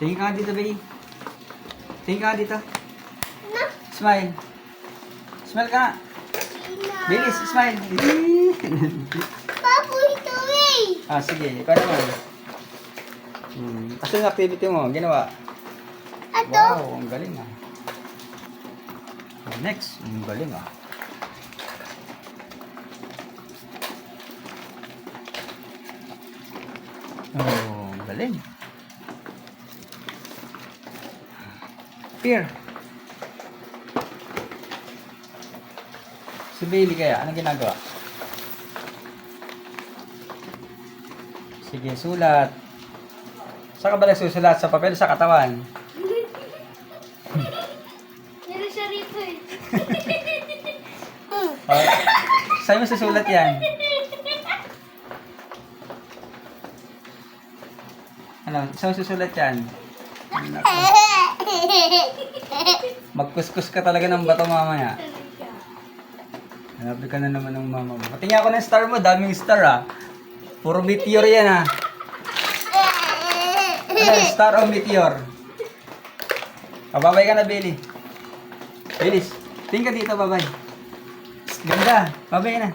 Tingin ka nga dito, baby. Tingin ka nga dito. Smile. Smile ka nga. Bilis, smile. Papo ito eh. Ah, sige. Ikaw naman. Kasi yung activity mo, ginawa. Ato. Wow, ang galing ah. Next, ang galing ah. Oh, ang galing. Peer. Si Bailey kaya, anong ginagawa? Sige, sulat. Saan ka ba nagsusulat? Sa papel, sa katawan? Meron siya rito eh. Oh, saan mo susulat yan? Ano? Saan mo susulat yan? Naku. Magkuskus ka talaga ng bato mamaya. Hanabi ka na naman ng mama mo. Patingin ako ng star mo, daming star ah. Puro meteor yan ah. Ano, star o meteor? Babay ka na, Bailey. Bilis. Tingin ka dito, babay. Ganda. Babay na.